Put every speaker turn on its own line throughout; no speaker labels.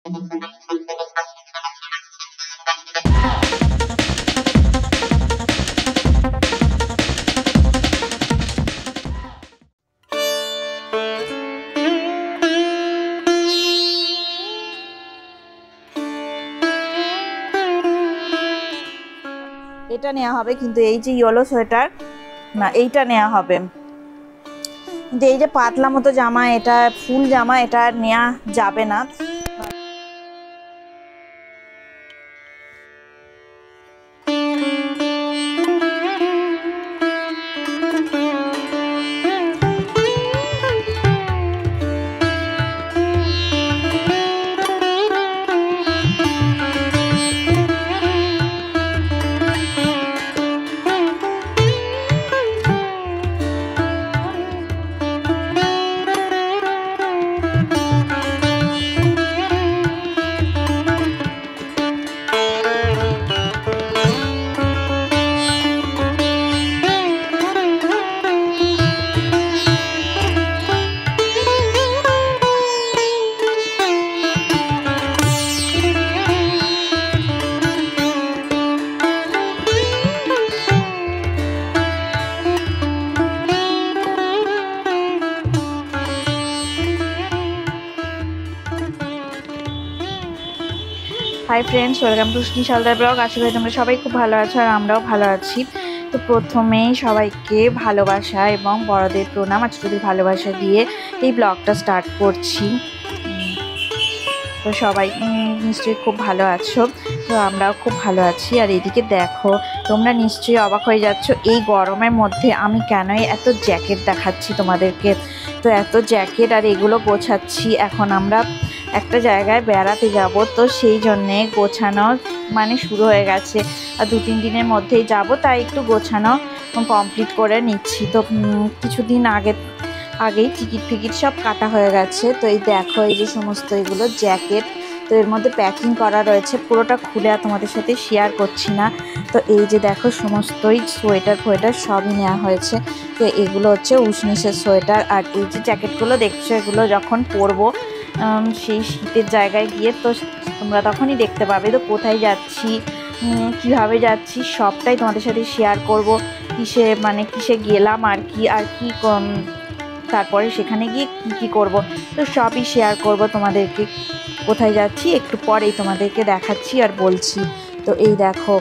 এটা নেওয়া হবে, কিন্তু এই যে ইয়েলো সোয়েটার না, এইটা নেওয়া হবে। কিন্তু এই যে পাতলা মতো জামা, এটা ফুল জামা, এটা নেওয়া যাবে না। Hi friends, welcome to Snish Haldar blog. আশা করি তোমরা সবাই খুব ভালো আছো আর আমরাও ভালো আছি। তো প্রথমেই সবাইকে ভালোবাসা এবং বড়দের প্রণাম আর ছোটদের ভালোবাসা দিয়ে এই ব্লগটা স্টার্ট করছি। তো সবাই নিশ্চয়ই খুব ভালো আছো, তো আমরাও খুব ভালো আছি। আর এদিকে দেখো, তোমরা নিশ্চয়ই অবাক হয়ে যাচ্ছ এই গরমের মধ্যে আমি কেনই এত জ্যাকেট দেখাচ্ছি তোমাদেরকে। তো এত জ্যাকেট আর এগুলো গোছাচ্ছি। এখন আমরা একটা জায়গায় বেড়াতে যাব, তো সেই জন্যে গোছানো মানে শুরু হয়ে গেছে। আর 2-3 দিনের মধ্যেই যাব, তাই একটু গোছানো কমপ্লিট করে নিচ্ছি। তো কিছুদিন আগেই টিকিট সব কাটা হয়ে গেছে। তো এই দেখো, এই যে সমস্ত এগুলো জ্যাকেট, তো এর মধ্যে প্যাকিং করা রয়েছে। পুরোটা খুলে আর তোমাদের সাথে শেয়ার করছি না। তো এই যে দেখো, সমস্তই সোয়েটার ফোয়েটার সবই নেওয়া হয়েছে। তো এগুলো হচ্ছে উষ্ণিসের সোয়েটার। আর এই যে জ্যাকেটগুলো দেখছো, এগুলো যখন পরবো সেই শীতের জায়গায় গিয়ে, তো তোমরা তখনই দেখতে পাবে তো কোথায় যাচ্ছি, কিভাবে যাচ্ছি, সবটাই তোমাদের সাথে শেয়ার করব। কিসে গেলাম আর কি তারপরে সেখানে গিয়ে কি করব, তো সবই শেয়ার করব তোমাদেরকে। কোথায় যাচ্ছি একটু পরেই তোমাদেরকে দেখাচ্ছি আর বলছি। তো এই দেখো,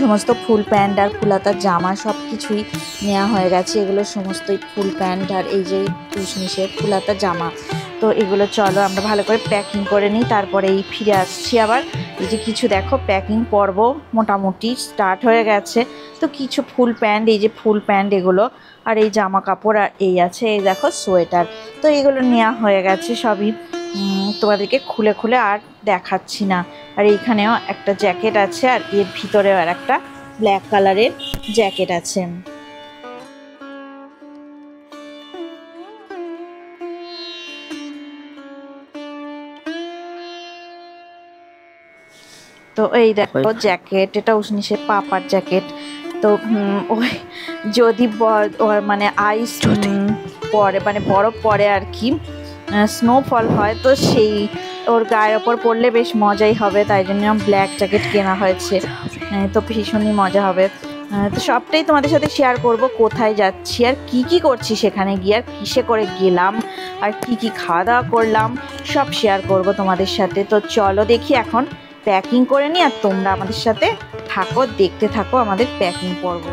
সমস্ত ফুল প্যান্ট আর ফুলাতার জামা সব কিছুই নেওয়া হয়ে গেছে। এগুলো সমস্তই ফুল প্যান্ট আর এই যে উষ্ণিসের ফুলাতার জামা। তো এগুলো চলো আমরা ভালো করে প্যাকিং করে নিই, তারপরে এই ফিরে আসছি আবার। এই যে কিছু দেখো, প্যাকিং পর্ব মোটামুটি স্টার্ট হয়ে গেছে। তো কিছু ফুল প্যান্ট, এই যে ফুল প্যান্ট এগুলো, আর এই জামা কাপড়, আর এই আছে এই দেখো সোয়েটার। তো এগুলো নেওয়া হয়ে গেছে সবই। তোমাদেরকে খুলে খুলে আর দেখাচ্ছি না। আর এইখানেও একটা জ্যাকেট আছে, আর এর ভিতরেও আর একটা ব্ল্যাক কালারের জ্যাকেট আছে। তো এই দেখো জ্যাকেট, এটা উষ্ণিসের পাপার জ্যাকেট। তো ওই যদি মানে আইস পরে, মানে বরফ পরে আর কি, স্নোফল হয়, তো সেই ওর গায়ের ওপর পড়লে বেশ মজাই হবে, তাই জন্য ব্ল্যাক জ্যাকেট কেনা হয়েছে। তো ভীষণই মজা হবে। তো সবটাই তোমাদের সাথে শেয়ার করব, কোথায় যাচ্ছি আর কি করছি সেখানে গিয়ে, আর কিসে করে গেলাম আর কি খাওয়া দাওয়া করলাম, সব শেয়ার করব তোমাদের সাথে। তো চলো দেখি এখন প্যাকিং করে নিই, আর তোমরা আমাদের সাথে থাকো, দেখতে থাকো আমাদের প্যাকিং পর্ব।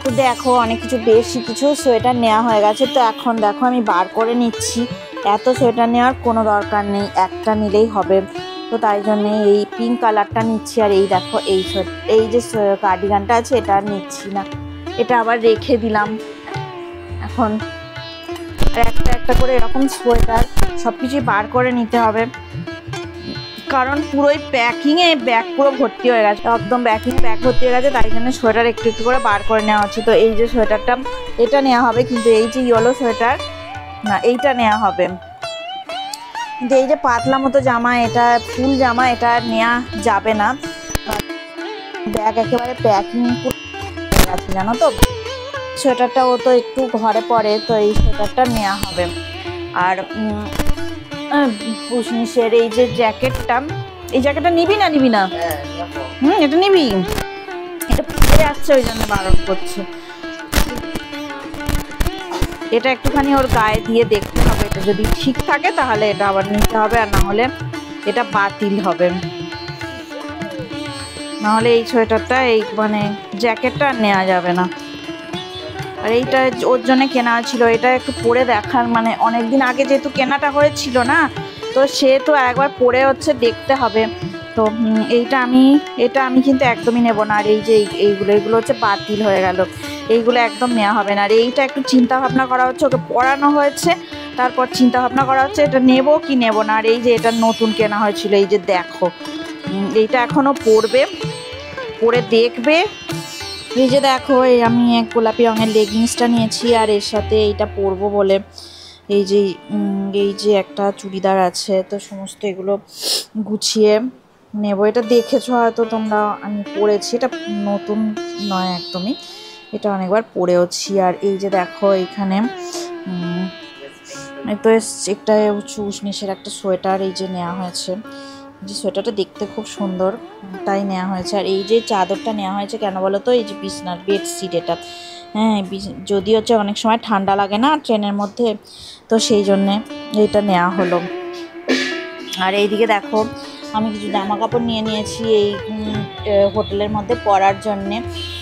তো দেখো, অনেক বেশি কিছু সোয়েটার নেওয়া হয়ে গেছে। তো এখন দেখো আমি বার করে নিচ্ছি। এত সোয়েটার নেওয়ার কোনো দরকার নেই, একটা নিলেই হবে। তো তাই জন্যে এই পিঙ্ক কালারটা নিচ্ছি। আর এই দেখো, এই যে কার্ডিগানটা আছে, এটা আর নিচ্ছি না, এটা আবার রেখে দিলাম। এখন আর একটা করে এরকম সোয়েটার সব কিছুই বার করে নিতে হবে, কারণ পুরোই প্যাকিংয়ে ব্যাগ পুরো ভর্তি হয়ে গেছে, একদম প্যাকিংয়ে ব্যাগ ভর্তি হয়ে গেছে। তাই জন্য সোয়েটার একটু একটু করে বার করে নেওয়া হচ্ছে। তো এই যে সোয়েটারটা, এটা নেওয়া হবে, কিন্তু এই যে ইয়েলো সোয়েটার না, এইটা নেওয়া হবে। কিন্তু এই যে পাতলা মতো জামা, এটা ফুল জামা, এটা নেওয়া যাবে না। ব্যাগ একেবারে প্যাকিং গেছে জানো তো। সোয়েটারটা ও তো একটু ঘরে পরে, তো এই সোয়েটারটা নেওয়া হবে। আর পুষনিসের এই যে জ্যাকেটটা, এই জ্যাকেটটা নিবি না নিবি না? এটা নিবি, এটা পরে যাচ্ছে ওই জন্য বারণ করছে। এটা একটুখানি ওর গায়ে দিয়ে দেখতে হবে, এটা যদি ঠিক থাকে তাহলে এটা আবার নিতে হবে, আর না হলে এটা বাতিল হবে। নাহলে এই সোয়েটারটা, এই মানে জ্যাকেটটা আর নেওয়া যাবে না। আর এইটা ওর জন্য কেনা ছিল, এটা একটু পরে দেখার, মানে অনেকদিন আগে যেহেতু কেনাটা হয়েছিল না, তো সে তো একবার পরে হচ্ছে দেখতে হবে। তো এটা আমি কিন্তু একদমই নেব না। আর এই যে এইগুলো হচ্ছে বাতিল হয়ে গেল, এইগুলো একদম নেওয়া হবে না। আর এইটা একটু চিন্তা ভাবনা করা হচ্ছে, ওকে পড়ানো হয়েছে, তারপর চিন্তা ভাবনা করা হচ্ছে এটা নেব কি নেব না। আর এই যে এটা নতুন কেনা হয়েছিল, এই যে দেখো, এইটা এখনও পরবে, পরে দেখবে। এই যে দেখো, আমি এক গোলাপি রঙের লেগিংসটা নিয়েছি, আর এর সাথে এইটা পরবো বলে এই যে একটা চুড়িদার আছে, তো সমস্ত এগুলো গুছিয়ে নেব। এটা দেখেছো হয়তো তোমরা, আমি পরেছি, এটা নতুন নয় একদমই, এটা অনেকবার পরেওছি। আর এই যে দেখো এখানে তো একটা উষ্ণিসের একটা সোয়েটার এই যে নেওয়া হয়েছে, যে সোয়েটারটা দেখতে খুব সুন্দর, তাই নেওয়া হয়েছে। আর এই যে চাদরটা নেওয়া হয়েছে কেন বলো তো, এই যে বিছনার বেডশিট এটা, হ্যাঁ, যদি হচ্ছে অনেক সময় ঠান্ডা লাগে না ট্রেনের মধ্যে, তো সেই জন্যে এইটা নেওয়া হলো। আর এইদিকে দেখো, আমি কিছু জামা কাপড় নিয়ে নিয়েছি এই হোটেলের মধ্যে পরার জন্যে।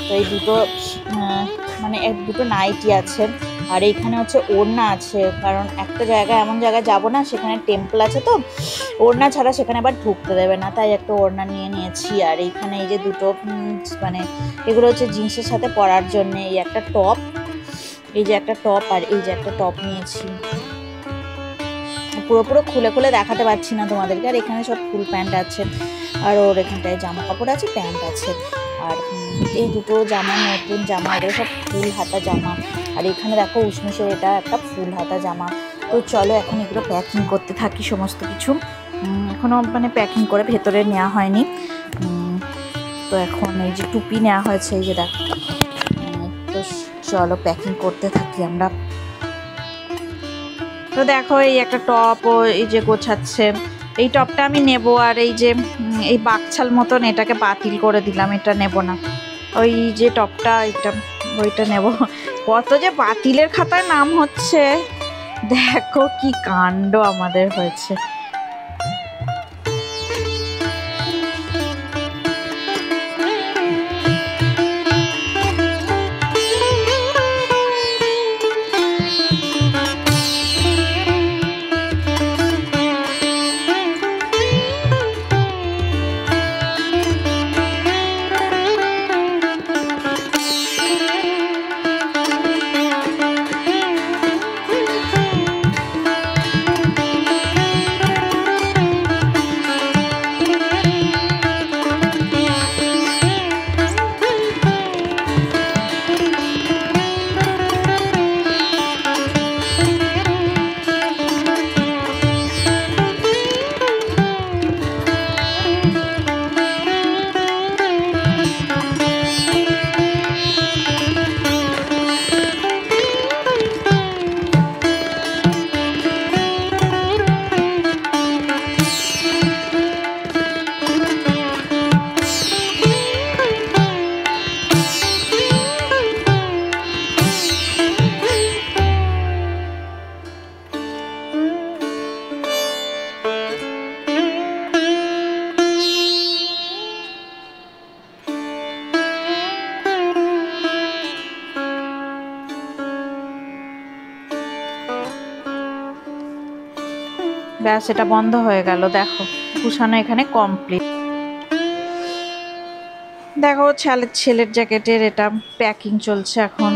তো এই মানে দুটো নাইটি আছে, আর এইখানে হচ্ছে ওড়না আছে, কারণ একটা জায়গায় এমন জায়গায় যাবো না, সেখানে টেম্পল আছে, তো ওড়না ছাড়া সেখানে আবার ঢুকতে দেবে না, তাই একটা ওড়না নিয়ে নিয়েছি। আর এইখানে এই যে দুটো মানে এগুলো হচ্ছে জিন্সের সাথে পরার জন্যে, এই একটা টপ, এই যে একটা টপ, আর এই যে একটা টপ নিয়েছি। পুরো খুলে দেখাতে পারছি না তোমাদেরকে। আর এখানে সব ফুল প্যান্ট আছে, আর ওর এখানটায় জামা কাপড় আছে, প্যান্ট আছে। আর এই দুটো জামা নতুন জামা, এগুলো সব ফুল হাতা জামা। আর এখানে দেখো উষ্ণিসের এটা একটা ফুল হাতা জামা। তো চলো এখন এগুলো প্যাকিং করতে থাকি সমস্ত কিছু। এখনও মানে প্যাকিং করে ভেতরে নেওয়া হয়নি। তো এখন এই যে টুপি নেওয়া হয়েছে, এই যে দেখো। তো চলো প্যাকিং করতে থাকি আমরা। তো দেখো এই একটা টপ ও এই যে গোছাচ্ছে, এই টপটা আমি নেব। আর এই যে এই বাকছাল মতন এটাকে বাতিল করে দিলাম, এটা নেব না। ওই যে টপটা ওইটা নেব। কত যে বাতিলের খাতায় নাম হচ্ছে, দেখো কি কাণ্ড আমাদের হয়েছে। ব্যাস, এটা বন্ধ হয়ে গেল। দেখো কুশানো এখানে কমপ্লিট। দেখো ছেলের জ্যাকেটের এটা প্যাকিং চলছে এখন।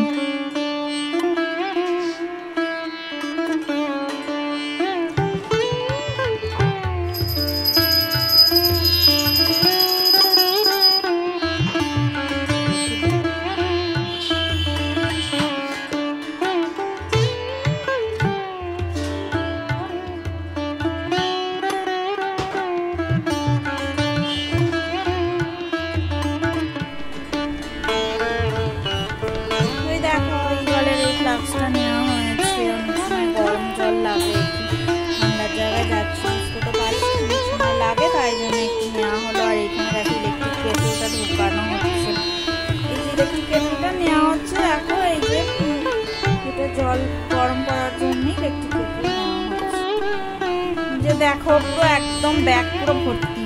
দেখো পুরো একদম ব্যাগ পুরো ভর্তি,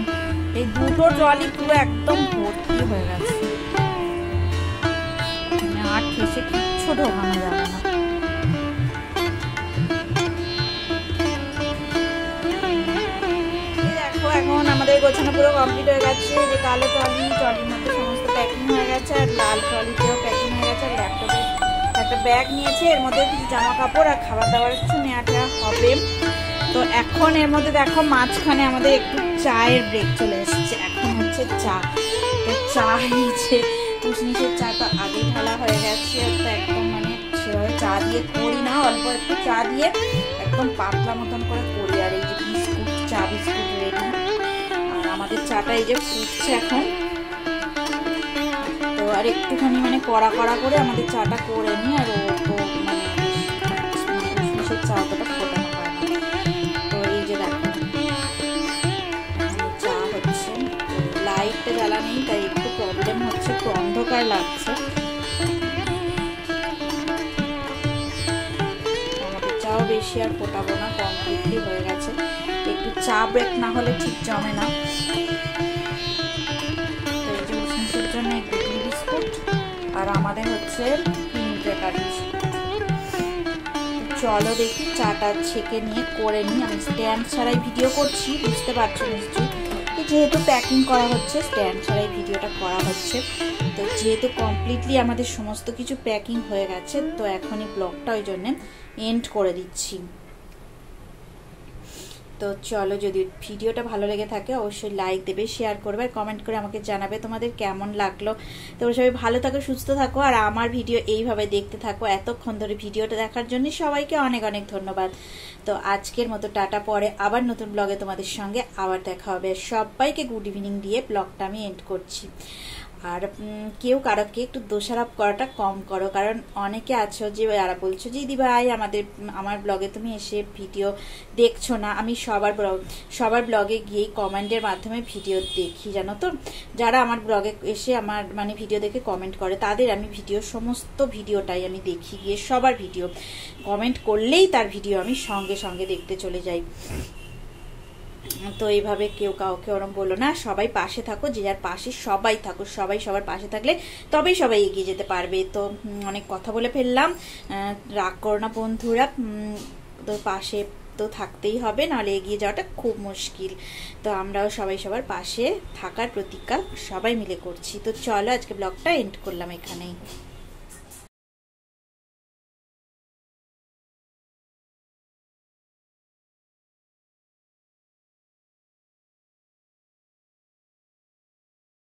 এই দুটো ট্রলি পুরো একদম ভর্তি হয়ে গেছে, আর ঠেসে কিচ্ছু ঢোকানো যাবে না। দেখো এখন আমাদের গোছানো পুরো কমপ্লিট হয়ে গেছে। যে কালো ট্রলির মধ্যে সমস্ত প্যাকিং হয়ে গেছে, আর লাল ট্রলিতেও প্যাকিং হয়ে গেছে। আর ল্যাপটপে একটা ব্যাগ নিয়েছে, এর মধ্যে কিছু জামা কাপড় আর খাবার দাবার কিছু নেওয়াটা হবে। তো এখন এর মধ্যে দেখো মাঝখানে আমাদের একটু চায়ের ব্রেক চলে এসেছে। এখন হচ্ছে চা, তো চা নিয়েছে পুষনিসের চা তো আগেই ঢালা হয়ে গেছে। তো একদম মানে সেভাবে চা দিয়ে করি না, অল্প একটু চা দিয়ে একদম পাতলা মতন করে করি। আর এই যে বিস্কুট, চা বিস্কুট রেডি। আর আমাদের চাটা এই যে ফুটছে এখন। তো আর একটুখানি মানে কড়া কড়া করে আমাদের চাটা করে নিই। আর ও তো মানে পুষনিসের চা অতটা ফোটানো হয় না। তো এই যে দেখো চা হচ্ছে, লাইটটা জ্বালা নেই তাই একটু প্রবলেম হচ্ছে, একটু অন্ধকার লাগছে। আমাদের চাও বেশি আর ফোটাবো না, কমপ্লিটলি হয়ে গেছে। একটু চা ব্রেক না হলে ঠিক জমে না। তো এই যে পুষনিসের জন্য একটু বিস্কুট আর আমাদের হচ্ছে ক্রেকার বিস্কুট। চলো দেখি চাটা ছেঁকে নিয়ে করে নিই। আমি স্ট্যান্ড ছাড়াই ভিডিও করছি, বুঝতে পারছো নিশ্চয়ই, যেহেতু প্যাকিং করা হচ্ছে স্ট্যান্ড ছাড়াই ভিডিওটা করা হচ্ছে। তো যেহেতু কমপ্লিটলি আমাদের সমস্ত কিছু প্যাকিং হয়ে গেছে, তো এখনই ব্লগটা ওই জন্যে এন্ড করে দিচ্ছি। তো চলো, যদি ভিডিওটা ভালো লেগে থাকে অবশ্যই লাইক দেবে, শেয়ার করবে আর কমেন্ট করে আমাকে জানাবে তোমাদের কেমন লাগলো। তোমরা সবাই ভালো থাকো, সুস্থ থাকো আর আমার ভিডিও এইভাবে দেখতে থাকো। এতক্ষণ ধরে ভিডিওটা দেখার জন্য সবাইকে অনেক অনেক ধন্যবাদ। তো আজকের মতো টাটা, পরে আবার নতুন ব্লগে তোমাদের সঙ্গে আবার দেখা হবে। সবাইকে গুড ইভিনিং দিয়ে ব্লগটা আমি এন্ড করছি। আর কেউ কারোকে একটু দোষারোপ করাটা কম করো, কারণ অনেকে আছো যে যারা বলছো যে দিদি ভাই আমার ব্লগে তুমি এসে ভিডিও দেখছো না। আমি সবার ব্লগে গিয়েই কমেন্টের মাধ্যমে ভিডিও দেখি, জানো তো। যারা আমার ব্লগে এসে আমার মানে ভিডিও দেখে কমেন্ট করে তাদের আমি সমস্ত ভিডিওটাই আমি দেখি, গিয়ে সবার ভিডিও কমেন্ট করলেই তার ভিডিও আমি সঙ্গে সঙ্গে দেখতে চলে যাই। তো এইভাবে কেউ কাউকে ওরম বলো না, সবাই পাশে থাকো, যে যার পাশে সবাই থাকো। সবাই সবার পাশে থাকলে তবেই সবাই এগিয়ে যেতে পারবে। তো অনেক কথা বলে ফেললাম, রাগ করো না বন্ধুরা। তো পাশে তো থাকতেই হবে, নাহলে এগিয়ে যাওয়াটা খুব মুশকিল। তো আমরাও সবাই সবার পাশে থাকার প্রতিজ্ঞা সবাই মিলে করছি। তো চলো আজকে ব্লগটা এন্ড করলাম এখানেই।